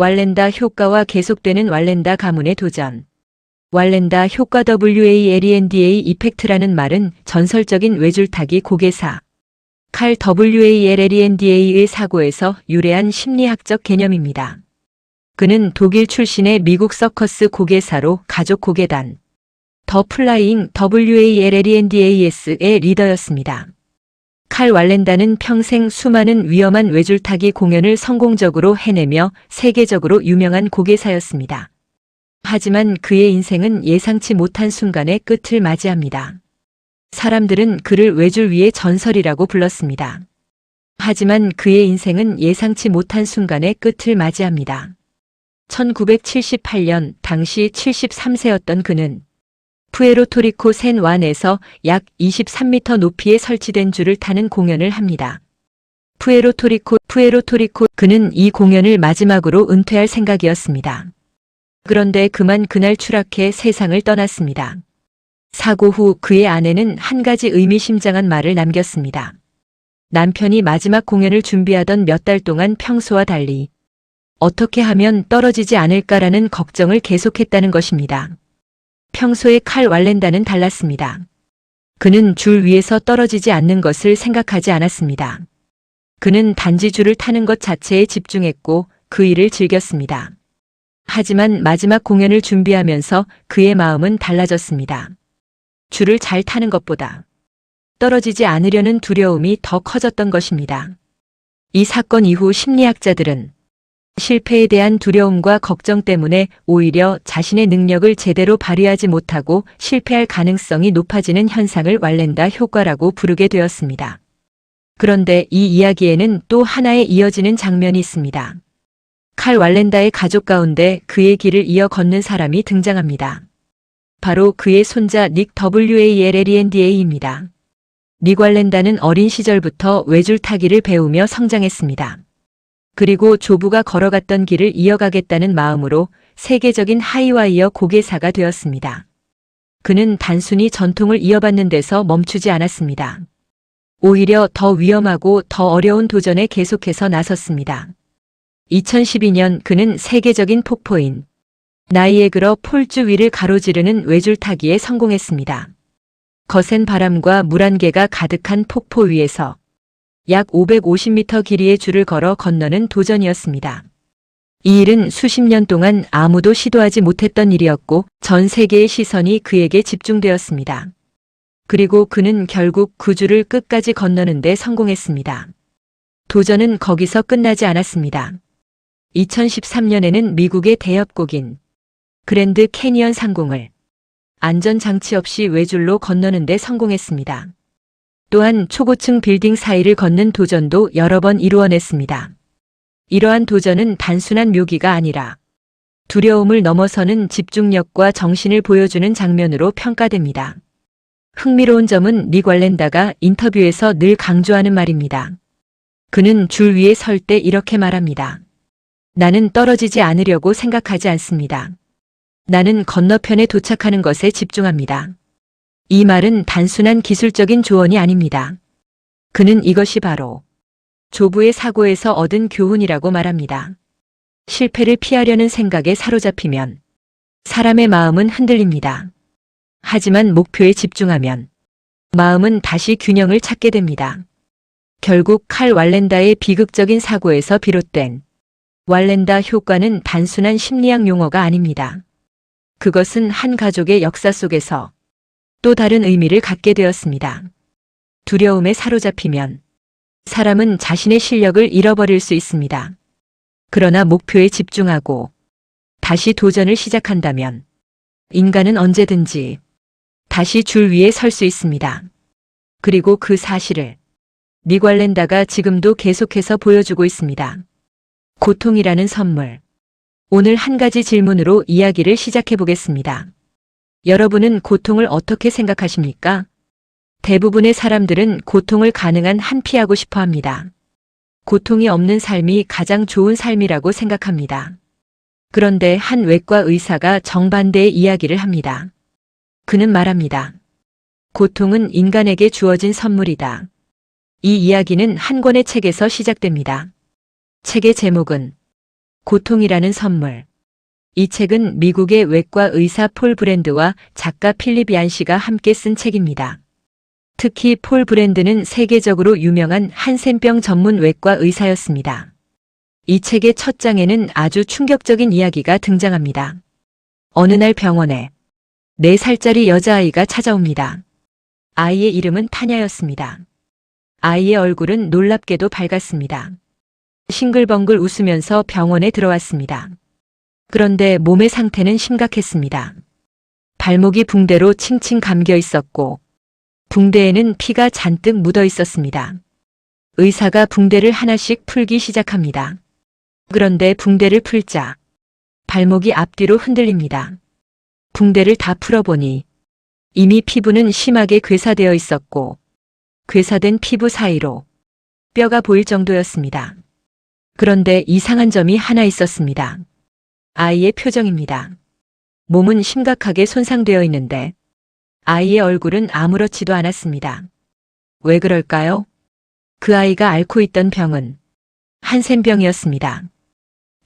왈렌다 효과와 계속되는 왈렌다 가문의 도전. 왈렌다 효과 WALENDA 이펙트라는 말은 전설적인 외줄타기 고개사 칼 WALENDA의 사고에서 유래한 심리학적 개념입니다. 그는 독일 출신의 미국 서커스 고개사로 가족 고개단 더 플라잉 WALENDAS의 리더였습니다. 칼 왈렌다는 평생 수많은 위험한 외줄타기 공연을 성공적으로 해내며 세계적으로 유명한 고개사였습니다. 하지만 그의 인생은 예상치 못한 순간의 끝을 맞이합니다. 사람들은 그를 외줄 위의 전설이라고 불렀습니다. 하지만 그의 인생은 예상치 못한 순간의 끝을 맞이합니다. 1978년 당시 73세였던 그는 푸에르토리코 샌완에서 약 23m 높이에 설치된 줄을 타는 공연을 합니다. 푸에르토리코 그는 이 공연을 마지막으로 은퇴할 생각이었습니다. 그런데 그만 그날 추락해 세상을 떠났습니다. 사고 후 그의 아내는 한 가지 의미심장한 말을 남겼습니다. 남편이 마지막 공연을 준비하던 몇 달 동안 평소와 달리 어떻게 하면 떨어지지 않을까라는 걱정을 계속했다는 것입니다. 평소에 칼 왈렌다는 달랐습니다. 그는 줄 위에서 떨어지지 않는 것을 생각하지 않았습니다. 그는 단지 줄을 타는 것 자체에 집중했고 그 일을 즐겼습니다. 하지만 마지막 공연을 준비하면서 그의 마음은 달라졌습니다. 줄을 잘 타는 것보다 떨어지지 않으려는 두려움이 더 커졌던 것입니다. 이 사건 이후 심리학자들은 실패에 대한 두려움과 걱정 때문에 오히려 자신의 능력을 제대로 발휘하지 못하고 실패할 가능성이 높아지는 현상을 왈렌다 효과라고 부르게 되었습니다. 그런데 이 이야기에는 또 하나의 이어지는 장면이 있습니다. 칼 왈렌다의 가족 가운데 그의 길을 이어 걷는 사람이 등장합니다. 바로 그의 손자 닉 WALENDA입니다. 닉 왈렌다는 어린 시절부터 외줄타기를 배우며 성장했습니다. 그리고 조부가 걸어갔던 길을 이어가겠다는 마음으로 세계적인 하이와이어 고개사가 되었습니다. 그는 단순히 전통을 이어받는 데서 멈추지 않았습니다. 오히려 더 위험하고 더 어려운 도전에 계속해서 나섰습니다. 2012년 그는 세계적인 폭포인 나이에그러 폴즈 위를 가로지르는 외줄타기에 성공했습니다. 거센 바람과 물안개가 가득한 폭포 위에서 약 550m 길이의 줄을 걸어 건너는 도전이었습니다. 이 일은 수십 년 동안 아무도 시도하지 못했던 일이었고 전 세계의 시선이 그에게 집중되었습니다. 그리고 그는 결국 그 줄을 끝까지 건너는 데 성공했습니다. 도전은 거기서 끝나지 않았습니다. 2013년에는 미국의 대협곡인 그랜드 캐니언 상공을 안전장치 없이 외줄로 건너는 데 성공했습니다. 또한 초고층 빌딩 사이를 걷는 도전도 여러 번 이루어냈습니다. 이러한 도전은 단순한 묘기가 아니라 두려움을 넘어서는 집중력과 정신을 보여주는 장면으로 평가됩니다. 흥미로운 점은 닉 왈렌다가 인터뷰에서 늘 강조하는 말입니다. 그는 줄 위에 설 때 이렇게 말합니다. 나는 떨어지지 않으려고 생각하지 않습니다. 나는 건너편에 도착하는 것에 집중합니다. 이 말은 단순한 기술적인 조언이 아닙니다. 그는 이것이 바로 조부의 사고에서 얻은 교훈이라고 말합니다. 실패를 피하려는 생각에 사로잡히면 사람의 마음은 흔들립니다. 하지만 목표에 집중하면 마음은 다시 균형을 찾게 됩니다. 결국 칼 왈렌다의 비극적인 사고에서 비롯된 왈렌다 효과는 단순한 심리학 용어가 아닙니다. 그것은 한 가족의 역사 속에서 또 다른 의미를 갖게 되었습니다. 두려움에 사로잡히면 사람은 자신의 실력을 잃어버릴 수 있습니다. 그러나 목표에 집중하고 다시 도전을 시작한다면 인간은 언제든지 다시 줄 위에 설 수 있습니다. 그리고 그 사실을 닉 왈렌다가 지금도 계속해서 보여주고 있습니다. 고통이라는 선물. 오늘 한 가지 질문으로 이야기를 시작해 보겠습니다. 여러분은 고통을 어떻게 생각하십니까? 대부분의 사람들은 고통을 가능한 한 피하고 싶어 합니다. 고통이 없는 삶이 가장 좋은 삶이라고 생각합니다. 그런데 한 외과 의사가 정반대의 이야기를 합니다. 그는 말합니다. 고통은 인간에게 주어진 선물이다. 이 이야기는 한 권의 책에서 시작됩니다. 책의 제목은 고통이라는 선물. 이 책은 미국의 외과 의사 폴 브랜드와 작가 필립 얀 씨가 함께 쓴 책입니다. 특히 폴 브랜드는 세계적으로 유명한 한센병 전문 외과 의사였습니다. 이 책의 첫 장에는 아주 충격적인 이야기가 등장합니다. 어느 날 병원에 4살짜리 여자아이가 찾아옵니다. 아이의 이름은 타냐였습니다. 아이의 얼굴은 놀랍게도 밝았습니다. 싱글벙글 웃으면서 병원에 들어왔습니다. 그런데 몸의 상태는 심각했습니다. 발목이 붕대로 칭칭 감겨 있었고 붕대에는 피가 잔뜩 묻어 있었습니다. 의사가 붕대를 하나씩 풀기 시작합니다. 그런데 붕대를 풀자 발목이 앞뒤로 흔들립니다. 붕대를 다 풀어보니 이미 피부는 심하게 괴사되어 있었고 괴사된 피부 사이로 뼈가 보일 정도였습니다. 그런데 이상한 점이 하나 있었습니다. 아이의 표정입니다. 몸은 심각하게 손상되어 있는데 아이의 얼굴은 아무렇지도 않았습니다. 왜 그럴까요? 그 아이가 앓고 있던 병은 한센병이었습니다.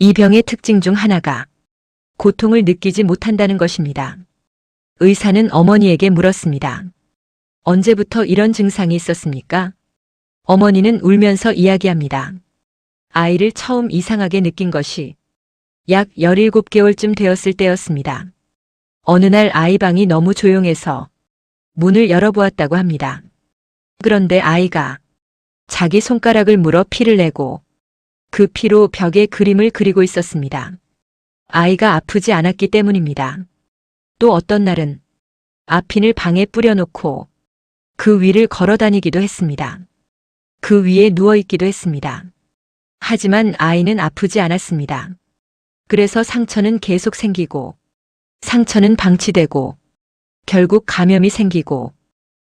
이 병의 특징 중 하나가 고통을 느끼지 못한다는 것입니다. 의사는 어머니에게 물었습니다. 언제부터 이런 증상이 있었습니까? 어머니는 울면서 이야기합니다. 아이를 처음 이상하게 느낀 것이 약 17개월쯤 되었을 때였습니다. 어느 날 아이 방이 너무 조용해서 문을 열어보았다고 합니다. 그런데 아이가 자기 손가락을 물어 피를 내고 그 피로 벽에 그림을 그리고 있었습니다. 아이가 아프지 않았기 때문입니다. 또 어떤 날은 아핀을 방에 뿌려놓고 그 위를 걸어 다니기도 했습니다. 그 위에 누워있기도 했습니다. 하지만 아이는 아프지 않았습니다. 그래서 상처는 계속 생기고 상처는 방치되고 결국 감염이 생기고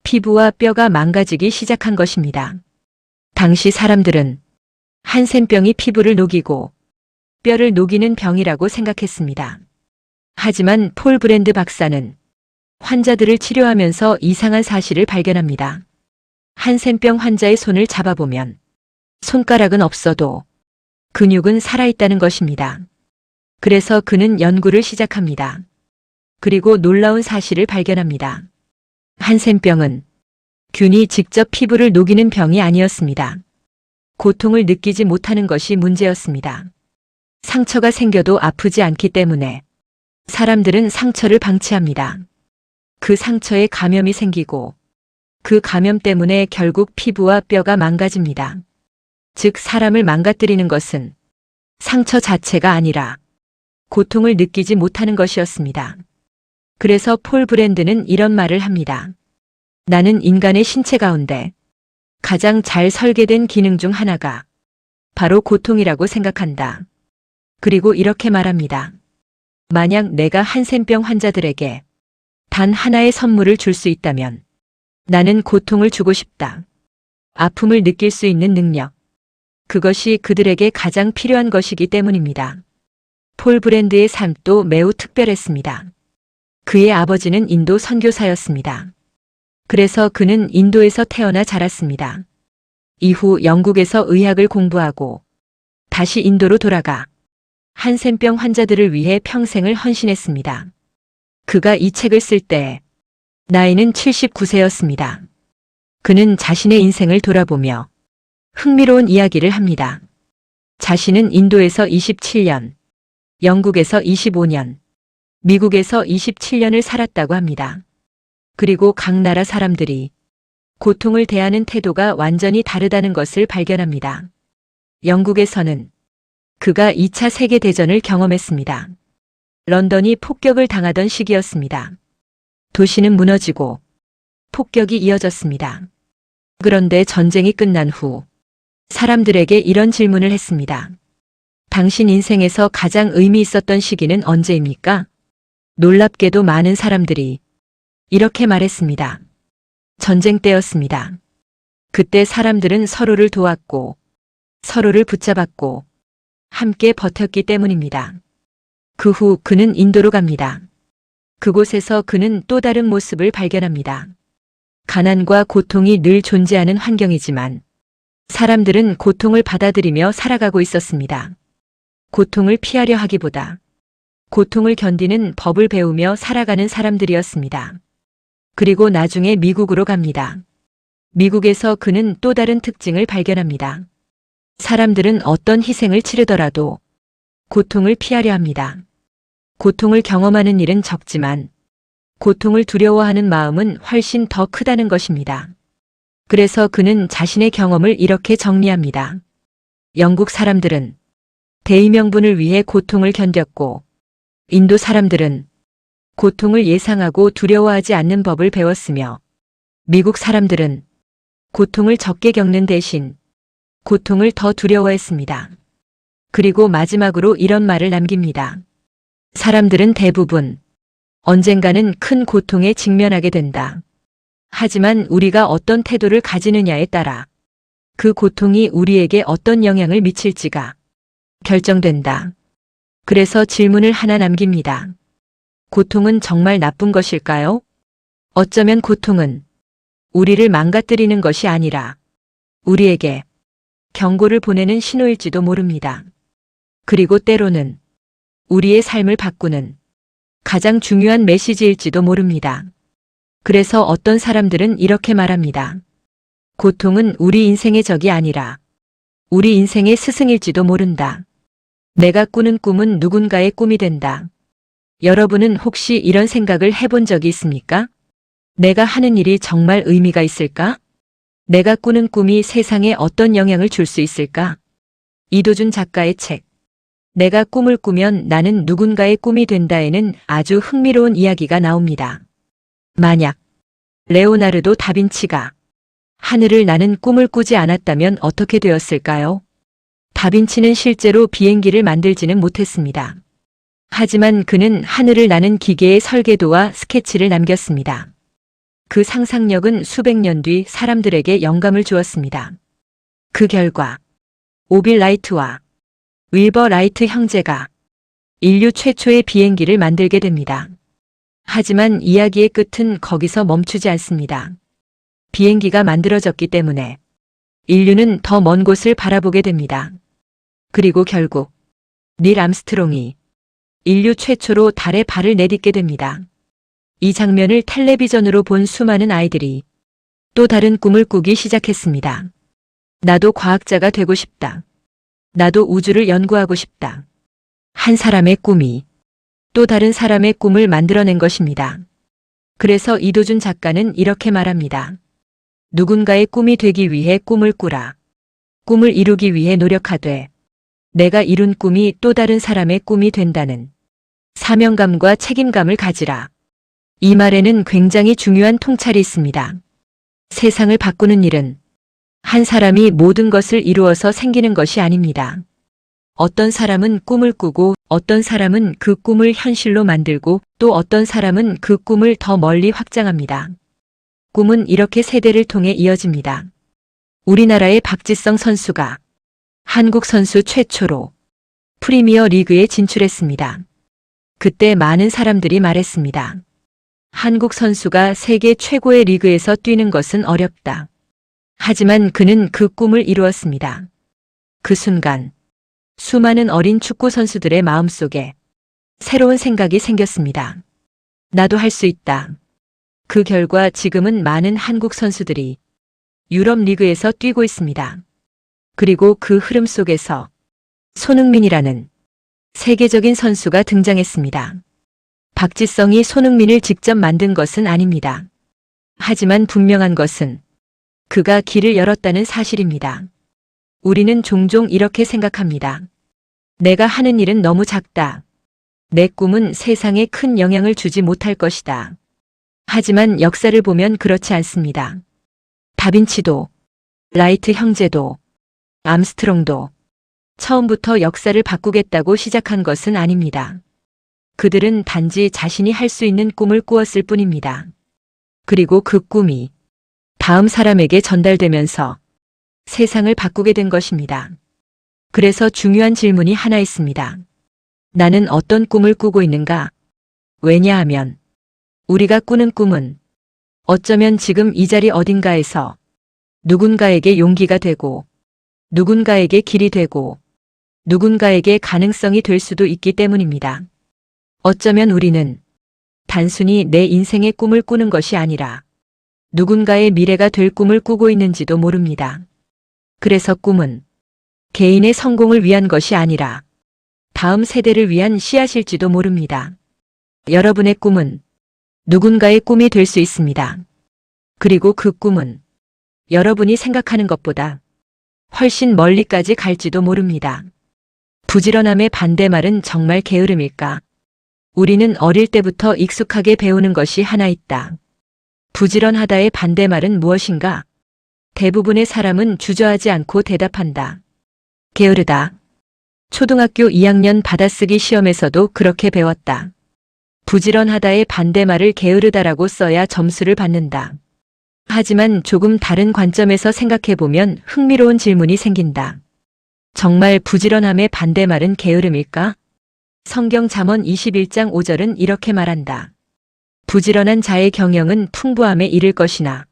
피부와 뼈가 망가지기 시작한 것입니다. 당시 사람들은 한센병이 피부를 녹이고 뼈를 녹이는 병이라고 생각했습니다. 하지만 폴 브랜드 박사는 환자들을 치료하면서 이상한 사실을 발견합니다. 한센병 환자의 손을 잡아보면 손가락은 없어도 근육은 살아있다는 것입니다. 그래서 그는 연구를 시작합니다. 그리고 놀라운 사실을 발견합니다. 한센병은 균이 직접 피부를 녹이는 병이 아니었습니다. 고통을 느끼지 못하는 것이 문제였습니다. 상처가 생겨도 아프지 않기 때문에 사람들은 상처를 방치합니다. 그 상처에 감염이 생기고 그 감염 때문에 결국 피부와 뼈가 망가집니다. 즉 사람을 망가뜨리는 것은 상처 자체가 아니라 고통을 느끼지 못하는 것이었습니다. 그래서 폴 브랜드는 이런 말을 합니다. 나는 인간의 신체 가운데 가장 잘 설계된 기능 중 하나가 바로 고통이라고 생각한다. 그리고 이렇게 말합니다. 만약 내가 한센병 환자들에게 단 하나의 선물을 줄 수 있다면 나는 고통을 주고 싶다. 아픔을 느낄 수 있는 능력. 그것이 그들에게 가장 필요한 것이기 때문입니다. 폴 브랜드의 삶도 매우 특별했습니다. 그의 아버지는 인도 선교사였습니다. 그래서 그는 인도에서 태어나 자랐습니다. 이후 영국에서 의학을 공부하고 다시 인도로 돌아가 한센병 환자들을 위해 평생을 헌신했습니다. 그가 이 책을 쓸 때 나이는 79세였습니다. 그는 자신의 인생을 돌아보며 흥미로운 이야기를 합니다. 자신은 인도에서 27년, 영국에서 25년, 미국에서 27년을 살았다고 합니다. 그리고 각 나라 사람들이 고통을 대하는 태도가 완전히 다르다는 것을 발견합니다. 영국에서는 그가 2차 세계대전을 경험했습니다. 런던이 폭격을 당하던 시기였습니다. 도시는 무너지고 폭격이 이어졌습니다. 그런데 전쟁이 끝난 후 사람들에게 이런 질문을 했습니다. 당신 인생에서 가장 의미 있었던 시기는 언제입니까? 놀랍게도 많은 사람들이 이렇게 말했습니다. 전쟁 때였습니다. 그때 사람들은 서로를 도왔고 서로를 붙잡았고 함께 버텼기 때문입니다. 그 후 그는 인도로 갑니다. 그곳에서 그는 또 다른 모습을 발견합니다. 가난과 고통이 늘 존재하는 환경이지만 사람들은 고통을 받아들이며 살아가고 있었습니다. 고통을 피하려 하기보다 고통을 견디는 법을 배우며 살아가는 사람들이었습니다. 그리고 나중에 미국으로 갑니다. 미국에서 그는 또 다른 특징을 발견합니다. 사람들은 어떤 희생을 치르더라도 고통을 피하려 합니다. 고통을 경험하는 일은 적지만 고통을 두려워하는 마음은 훨씬 더 크다는 것입니다. 그래서 그는 자신의 경험을 이렇게 정리합니다. 영국 사람들은 대의명분을 위해 고통을 견뎠고, 인도 사람들은 고통을 예상하고 두려워하지 않는 법을 배웠으며, 미국 사람들은 고통을 적게 겪는 대신 고통을 더 두려워했습니다. 그리고 마지막으로 이런 말을 남깁니다. 사람들은 대부분 언젠가는 큰 고통에 직면하게 된다. 하지만 우리가 어떤 태도를 가지느냐에 따라 그 고통이 우리에게 어떤 영향을 미칠지가 결정된다. 그래서 질문을 하나 남깁니다. 고통은 정말 나쁜 것일까요? 어쩌면 고통은 우리를 망가뜨리는 것이 아니라 우리에게 경고를 보내는 신호일지도 모릅니다. 그리고 때로는 우리의 삶을 바꾸는 가장 중요한 메시지일지도 모릅니다. 그래서 어떤 사람들은 이렇게 말합니다. 고통은 우리 인생의 적이 아니라 우리 인생의 스승일지도 모른다. 내가 꾸는 꿈은 누군가의 꿈이 된다. 여러분은 혹시 이런 생각을 해본 적이 있습니까? 내가 하는 일이 정말 의미가 있을까? 내가 꾸는 꿈이 세상에 어떤 영향을 줄 수 있을까? 이도준 작가의 책 내가 꿈을 꾸면 나는 누군가의 꿈이 된다에는 아주 흥미로운 이야기가 나옵니다. 만약 레오나르도 다빈치가 하늘을 나는 꿈을 꾸지 않았다면 어떻게 되었을까요? 다빈치는 실제로 비행기를 만들지는 못했습니다. 하지만 그는 하늘을 나는 기계의 설계도와 스케치를 남겼습니다. 그 상상력은 수백 년 뒤 사람들에게 영감을 주었습니다. 그 결과 오빌 라이트와 윌버 라이트 형제가 인류 최초의 비행기를 만들게 됩니다. 하지만 이야기의 끝은 거기서 멈추지 않습니다. 비행기가 만들어졌기 때문에 인류는 더 먼 곳을 바라보게 됩니다. 그리고 결국 닐 암스트롱이 인류 최초로 달에 발을 내딛게 됩니다. 이 장면을 텔레비전으로 본 수많은 아이들이 또 다른 꿈을 꾸기 시작했습니다. 나도 과학자가 되고 싶다. 나도 우주를 연구하고 싶다. 한 사람의 꿈이 또 다른 사람의 꿈을 만들어낸 것입니다. 그래서 이도준 작가는 이렇게 말합니다. 누군가의 꿈이 되기 위해 꿈을 꾸라. 꿈을 이루기 위해 노력하되 내가 이룬 꿈이 또 다른 사람의 꿈이 된다는 사명감과 책임감을 가지라. 이 말에는 굉장히 중요한 통찰이 있습니다. 세상을 바꾸는 일은 한 사람이 모든 것을 이루어서 생기는 것이 아닙니다. 어떤 사람은 꿈을 꾸고 어떤 사람은 그 꿈을 현실로 만들고 또 어떤 사람은 그 꿈을 더 멀리 확장합니다. 꿈은 이렇게 세대를 통해 이어집니다. 우리나라의 박지성 선수가 한국 선수 최초로 프리미어 리그에 진출했습니다. 그때 많은 사람들이 말했습니다. 한국 선수가 세계 최고의 리그에서 뛰는 것은 어렵다. 하지만 그는 그 꿈을 이루었습니다. 그 순간 수많은 어린 축구 선수들의 마음속에 새로운 생각이 생겼습니다. 나도 할 수 있다. 그 결과 지금은 많은 한국 선수들이 유럽 리그에서 뛰고 있습니다. 그리고 그 흐름 속에서 손흥민이라는 세계적인 선수가 등장했습니다. 박지성이 손흥민을 직접 만든 것은 아닙니다. 하지만 분명한 것은 그가 길을 열었다는 사실입니다. 우리는 종종 이렇게 생각합니다. 내가 하는 일은 너무 작다. 내 꿈은 세상에 큰 영향을 주지 못할 것이다. 하지만 역사를 보면 그렇지 않습니다. 다빈치도, 라이트 형제도, 암스트롱도 처음부터 역사를 바꾸겠다고 시작한 것은 아닙니다. 그들은 단지 자신이 할 수 있는 꿈을 꾸었을 뿐입니다. 그리고 그 꿈이 다음 사람에게 전달되면서 세상을 바꾸게 된 것입니다. 그래서 중요한 질문이 하나 있습니다. 나는 어떤 꿈을 꾸고 있는가? 왜냐하면 우리가 꾸는 꿈은 어쩌면 지금 이 자리 어딘가에서 누군가에게 용기가 되고 누군가에게 길이 되고 누군가에게 가능성이 될 수도 있기 때문입니다. 어쩌면 우리는 단순히 내 인생의 꿈을 꾸는 것이 아니라 누군가의 미래가 될 꿈을 꾸고 있는지도 모릅니다. 그래서 꿈은 개인의 성공을 위한 것이 아니라 다음 세대를 위한 씨앗일지도 모릅니다. 여러분의 꿈은 누군가의 꿈이 될 수 있습니다. 그리고 그 꿈은 여러분이 생각하는 것보다 훨씬 멀리까지 갈지도 모릅니다. 부지런함의 반대말은 정말 게으름일까? 우리는 어릴 때부터 익숙하게 배우는 것이 하나 있다. 부지런하다의 반대말은 무엇인가? 대부분의 사람은 주저하지 않고 대답한다. 게으르다. 초등학교 2학년 받아쓰기 시험에서도 그렇게 배웠다. 부지런하다의 반대말을 게으르다라고 써야 점수를 받는다. 하지만 조금 다른 관점에서 생각해보면 흥미로운 질문이 생긴다. 정말 부지런함의 반대말은 게으름일까? 성경 잠언 21장 5절은 이렇게 말한다. 부지런한 자의 경영은 풍부함에 이를 것이나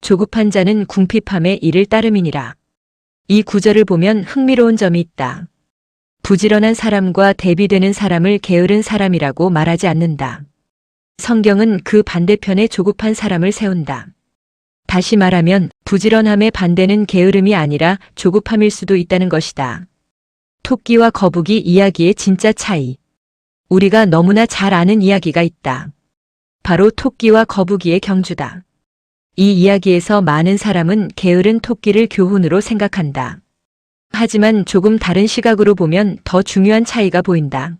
조급한 자는 궁핍함에 이를 따름이니라. 이 구절을 보면 흥미로운 점이 있다. 부지런한 사람과 대비되는 사람을 게으른 사람이라고 말하지 않는다. 성경은 그 반대편에 조급한 사람을 세운다. 다시 말하면 부지런함의 반대는 게으름이 아니라 조급함일 수도 있다는 것이다. 토끼와 거북이 이야기의 진짜 차이. 우리가 너무나 잘 아는 이야기가 있다. 바로 토끼와 거북이의 경주다. 이 이야기에서 많은 사람은 게으른 토끼를 교훈으로 생각한다. 하지만 조금 다른 시각으로 보면 더 중요한 차이가 보인다.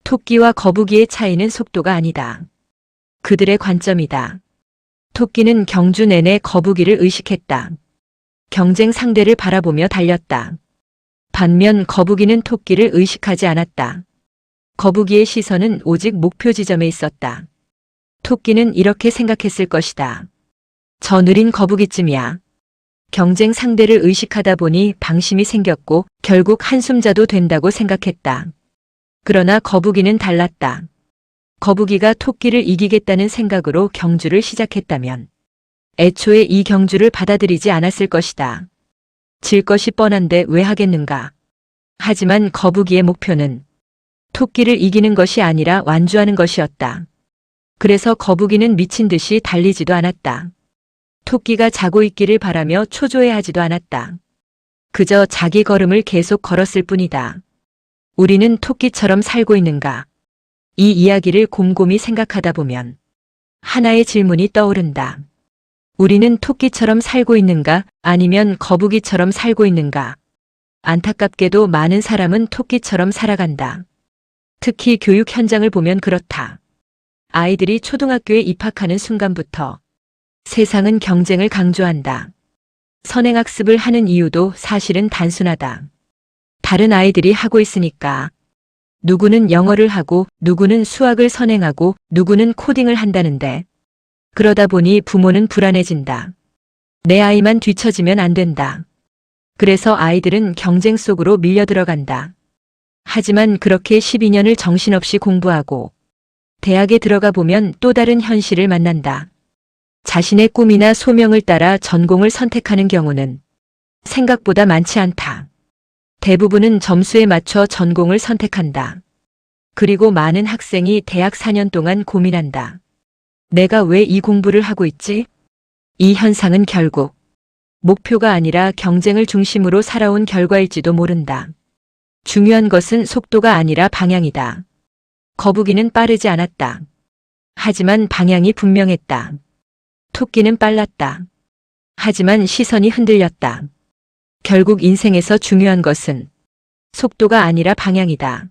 토끼와 거북이의 차이는 속도가 아니다. 그들의 관점이다. 토끼는 경주 내내 거북이를 의식했다. 경쟁 상대를 바라보며 달렸다. 반면 거북이는 토끼를 의식하지 않았다. 거북이의 시선은 오직 목표 지점에 있었다. 토끼는 이렇게 생각했을 것이다. 저 느린 거북이쯤이야. 경쟁 상대를 의식하다 보니 방심이 생겼고 결국 한숨자도 된다고 생각했다. 그러나 거북이는 달랐다. 거북이가 토끼를 이기겠다는 생각으로 경주를 시작했다면 애초에 이 경주를 받아들이지 않았을 것이다. 질 것이 뻔한데 왜 하겠는가. 하지만 거북이의 목표는 토끼를 이기는 것이 아니라 완주하는 것이었다. 그래서 거북이는 미친 듯이 달리지도 않았다. 토끼가 자고 있기를 바라며 초조해하지도 않았다. 그저 자기 걸음을 계속 걸었을 뿐이다. 우리는 토끼처럼 살고 있는가? 이 이야기를 곰곰이 생각하다 보면 하나의 질문이 떠오른다. 우리는 토끼처럼 살고 있는가? 아니면 거북이처럼 살고 있는가? 안타깝게도 많은 사람은 토끼처럼 살아간다. 특히 교육 현장을 보면 그렇다. 아이들이 초등학교에 입학하는 순간부터 세상은 경쟁을 강조한다. 선행학습을 하는 이유도 사실은 단순하다. 다른 아이들이 하고 있으니까. 누구는 영어를 하고 누구는 수학을 선행하고 누구는 코딩을 한다는데 그러다 보니 부모는 불안해진다. 내 아이만 뒤처지면 안 된다. 그래서 아이들은 경쟁 속으로 밀려 들어간다. 하지만 그렇게 12년을 정신없이 공부하고 대학에 들어가 보면 또 다른 현실을 만난다. 자신의 꿈이나 소명을 따라 전공을 선택하는 경우는 생각보다 많지 않다. 대부분은 점수에 맞춰 전공을 선택한다. 그리고 많은 학생이 대학 4년 동안 고민한다. 내가 왜 이 공부를 하고 있지? 이 현상은 결국 목표가 아니라 경쟁을 중심으로 살아온 결과일지도 모른다. 중요한 것은 속도가 아니라 방향이다. 거북이는 빠르지 않았다. 하지만 방향이 분명했다. 토끼는 빨랐다. 하지만 시선이 흔들렸다. 결국 인생에서 중요한 것은 속도가 아니라 방향이다.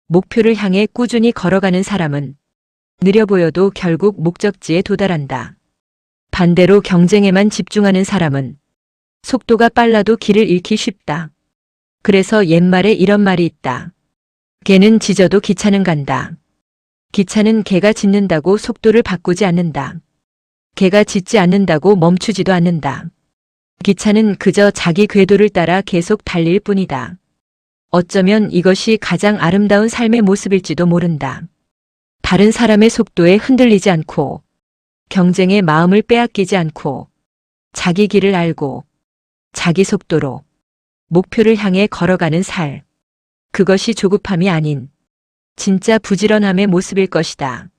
목표를 향해 꾸준히 걸어가는 사람은 느려 보여도 결국 목적지에 도달한다. 반대로 경쟁에만 집중하는 사람은 속도가 빨라도 길을 잃기 쉽다. 그래서 옛말에 이런 말이 있다. 개는 짖어도 기차는 간다. 기차는 개가 짖는다고 속도를 바꾸지 않는다. 개가 짖지 않는다고 멈추지도 않는다. 기차는 그저 자기 궤도를 따라 계속 달릴 뿐이다. 어쩌면 이것이 가장 아름다운 삶의 모습일지도 모른다. 다른 사람의 속도에 흔들리지 않고 경쟁에 마음을 빼앗기지 않고 자기 길을 알고 자기 속도로 목표를 향해 걸어가는 삶. 그것이 조급함이 아닌 진짜 부지런함의 모습일 것이다.